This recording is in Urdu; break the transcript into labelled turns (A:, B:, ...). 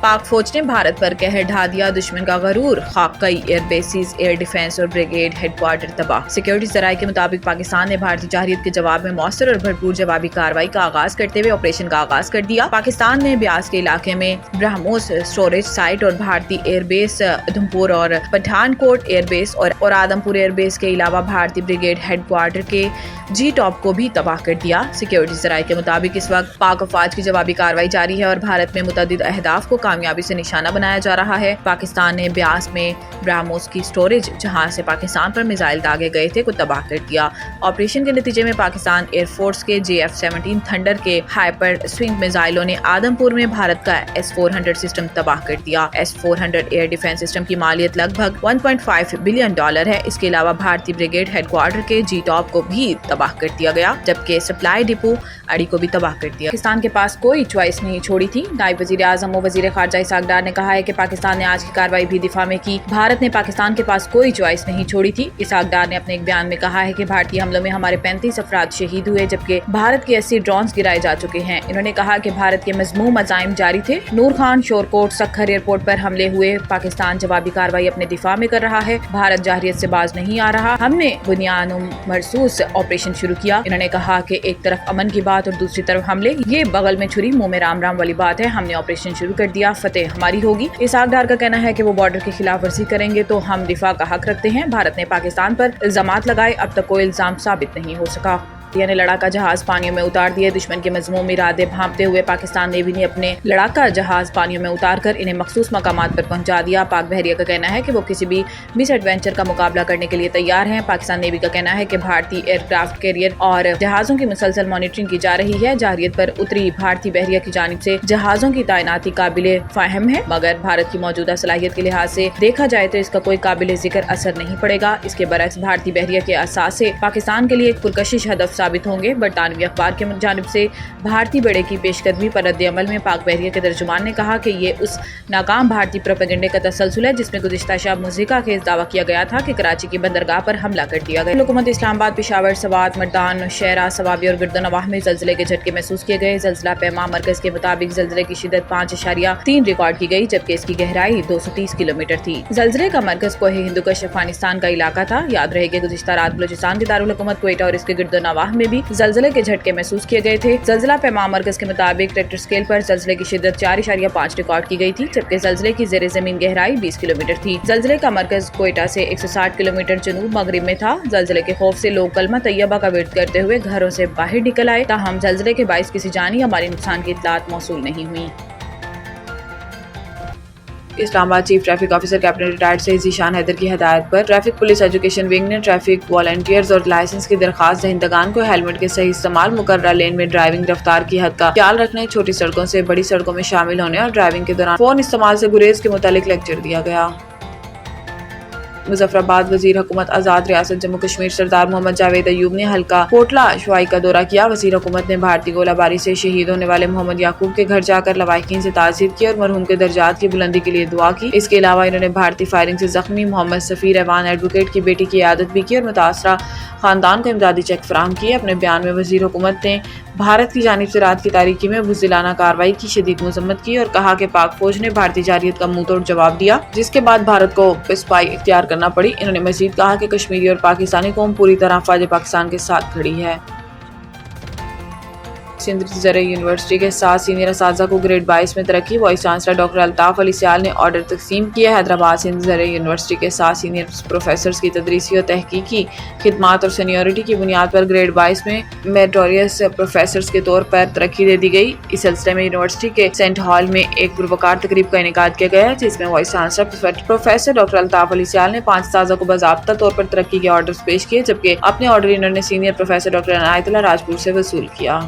A: پاک فوج نے بھارت پر قہر ڈھا دیا، دشمن کا غرور، خاکئی ایئر بیسز، ایئر ڈیفنس اور بریگیڈ ہیڈ کوارٹر تباہ۔ سیکیورٹی ذرائع کے مطابق پاکستان نے بھارتی جارحیت کے جواب میں مؤثر اور بھرپور جوابی کارروائی کا آغاز کرتے ہوئے آپریشن کا آغاز کر دیا۔ پاکستان نے بیاس کے علاقے میں برہموس اسٹوریج سائٹ اور بھارتی ایئر بیس ادھمپور اور پٹھان کوٹ ایئر بیس اور آدمپور ایئر بیس کے علاوہ بھارتی بریگیڈ ہیڈ کوارٹر کے جی ٹاپ کو بھی تباہ کر دیا۔ سیکیورٹی ذرائع کے مطابق اس وقت پاک افواج کی جوابی کارروائی جاری ہے اور بھارت میں متعدد اہداف کو کامیابی سے نشانہ بنایا جا رہا ہے۔ پاکستان نے بیاس میں برہموس کی اسٹوریج جہاں سے پاکستان پر میزائل داغے گئے تھے کو تباہ کر دیا۔ آپریشن کے نتیجے میں پاکستان ایئر فورس کے JF-17 تھنڈر کے ہائپر سوئنگ میزائلوں نے آدمپور میں بھارت کا S-400 سسٹم تباہ کر دیا۔ S-400 ایئر ڈیفنس سسٹم کی مالیت لگ بھگ $1.5 بلین ہے۔ اس کے علاوہ بھارتی بریگیڈ ہیڈ کوارٹر کے جی ٹاپ کو بھی تباہ کر دیا گیا، جبکہ سپلائی ڈپو اڑی کو بھی تباہ کر دیا۔ پاکستان کے پاس کوئی چوائس نہیں چھوڑی تھی۔ نائب وزیر اعظم و وزیر خارجہ اسحاق ڈار نے کہا ہے کہ پاکستان نے آج کی کارروائی بھی دفاع میں کی۔ بھارت نے پاکستان کے پاس کوئی چوائس نہیں چھوڑی تھی۔ اسحاق ڈار نے اپنے ایک بیان میں کہا ہے کہ بھارتی حملوں میں ہمارے 35 افراد شہید ہوئے، جبکہ بھارت کے 80 ڈرونز گرائے جا چکے ہیں۔ انہوں نے کہا کہ بھارت کے مذموم عزائم جاری تھے۔ نور خان شورکوٹ سکھر ایئرپورٹ پر حملے ہوئے، پاکستان جوابی کارروائی اپنے دفاع میں کر رہا ہے۔ بھارت جارحیت سے باز نہیں آ رہا۔ ہم نے بنیاد مرصوص آپریشن شروع کیا۔ انہوں نے کہا کہ ایک طرف امن کی بات اور دوسری طرف حملے، یہ بغل میں چھری منہ میں رام رام والی بات ہے۔ ہم نے آپریشن شروع کر دیا، فتح ہماری ہوگی۔ اسحاق ڈار کا کہنا ہے کہ وہ بارڈر کی خلاف ورزی کریں گے تو ہم دفاع کا حق رکھتے ہیں۔ بھارت نے پاکستان پر الزامات لگائے، اب تک کوئی الزام ثابت نہیں ہو سکا۔ نے لڑاکا جہاز پانیوں میں اتار دیے۔ دشمن کے مذموم ارادے بھانپتے ہوئے پاکستان نیوی نے اپنے لڑاکا جہاز پانیوں میں اتار کر انہیں مخصوص مقامات پر پہنچا دیا۔ پاک بحریہ کا کہنا ہے کہ وہ کسی بھی مس ایڈوینچر کا مقابلہ کرنے کے لیے تیار ہیں۔ پاکستان نیوی کا کہنا ہے کہ بھارتی ایئر کرافٹ کیریئر اور جہازوں کی مسلسل مانیٹرنگ کی جا رہی ہے۔ جارحیت پر اتری بھارتی بحریہ کی جانب سے جہازوں کی تعیناتی قابل فہم ہے، مگر بھارت کی موجودہ صلاحیت کے لحاظ سے دیکھا جائے تو اس کا کوئی قابل ذکر اثر نہیں پڑے گا۔ اس کے برعکس بھارتی بحریہ کے اثاثے پاکستان کے لیے ایک پرکشش ہدف ثابت ہوں گے۔ برطانوی اخبار کی جانب سے بھارتی بیڑے کی پیش قدمی پر رد عمل میں پاک بحریہ کے ترجمان نے کہا کہ یہ اس ناکام بھارتی پروپیگنڈے کا تسلسل ہے جس میں گزشتہ شب مضحکہ خیز دعویٰ کیا گیا تھا کہ کراچی کی بندرگاہ پر حملہ کر دیا گیا۔ حکومت اسلام آباد، پشاور، سوات، مردان، نوشہرہ، سوابی اور گردنواہ میں زلزلے کے جھٹکے محسوس کیے گئے۔ زلزلہ پیما مرکز کے مطابق زلزلے کی شدت 5.3 ریکارڈ کی گئی، جبکہ اس کی گہرائی 230 کلومیٹر تھی۔ زلزلے کا مرکز کوہ ہندوکش افغانستان کا علاقہ تھا۔ یاد رہے کہ گزشتہ رات بلوچستان کے دارالحکومت کوئٹہ اور اس کے گردنواہ میں بھی زلزلے کے جھٹکے محسوس کیے گئے تھے۔ زلزلہ پیما مرکز کے مطابق ریکٹر اسکیل پر زلزلے کی شدت 4.5 ریکارڈ کی گئی تھی، جبکہ زلزلے کی زیر زمین گہرائی 20 کلومیٹر تھی۔ زلزلے کا مرکز کوئٹہ سے 160 کلومیٹر جنوب مغرب میں تھا۔ زلزلے کے خوف سے لوگ کلمہ طیبہ کا ورد کرتے ہوئے گھروں سے باہر نکل آئے، تاہم زلزلے کے باعث کسی جانی یا مالی نقصان کی اطلاعات موصول نہیں ہوئی۔ Islamabad chief traffic officer captain retired Syed Zeeshan Haider کی ہدایت پر ٹریفک پولیس ایجوکیشن ونگ نے ٹریفک والنٹیئرز اور لائسنس کی درخواست دہندگان کو ہیلمٹ کے صحیح استعمال، مقررہ لین میں ڈرائیونگ رفتار کی حد کا خیال رکھنے، چھوٹی سڑکوں سے بڑی سڑکوں میں شامل ہونے اور ڈرائیونگ کے دوران فون استعمال سے گریز کے متعلق لیکچر دیا گیا۔ مظفر آباد وزیر حکومت آزاد ریاست جموں کشمیر سردار محمد جاوید ایوب نے حلقہ کوٹلہ شوائی کا دورہ کیا۔ وزیر حکومت نے بھارتی گولہ باری سے شہید ہونے والے محمد یعقوب کے گھر جا کر لواحقین سے تعزیت کی اور مرحوم کے درجات کی بلندی کے لیے دعا کی۔ اس کے علاوہ انہوں نے بھارتی فائرنگ سے زخمی محمد سفیر ایوان ایڈوکیٹ کی بیٹی کی عیادت بھی کی اور متاثرہ خاندان کو امدادی چیک فراہم کیے۔ اپنے بیان میں وزیر حکومت نے بھارت کی جانب سے رات کی تاریکی میں بزدلانہ کارروائی کی شدید مذمت کی اور کہا کہ پاک فوج نے بھارتی جارحیت کا منہ توڑ جواب دیا، جس کے بعد بھارت کو پسپائی اختیار کرنا پڑی۔ انہوں نے مزید کہا کہ کشمیری اور پاکستانی قوم پوری طرح افواج پاکستان کے ساتھ کھڑی ہے۔ سندھ زرعی یونیورسٹی کے 7 سینئر اساتذہ کو گریڈ 22 میں ترقی، vice chancellor doctor Altaf Ali Sial نے آرڈر تقسیم کیے۔ حیدرآباد سندھ زرعی یونیورسٹی کے 7 سینئر پروفیسرز کی تدریسی اور تحقیقی خدمات اور سینیورٹی کی بنیاد پر گریڈ 22 میں میریٹوریس پروفیسرز کے طور پر ترقی دے دی گئی۔ اس سلسلے میں یونیورسٹی کے سینٹ ہال میں ایک پروقار تقریب کا انعقاد کیا گیا، جس میں vice chancellor professor doctor Altaf Ali Sial نے 5 اساتذہ کو باضابطہ طور پر ترقی کے آرڈرز پیش کیے، جبکہ اپنے آرڈر انہوں نے سینئر پروفیسر ڈاکٹر عنایت اللہ راجپور سے وصول کیا۔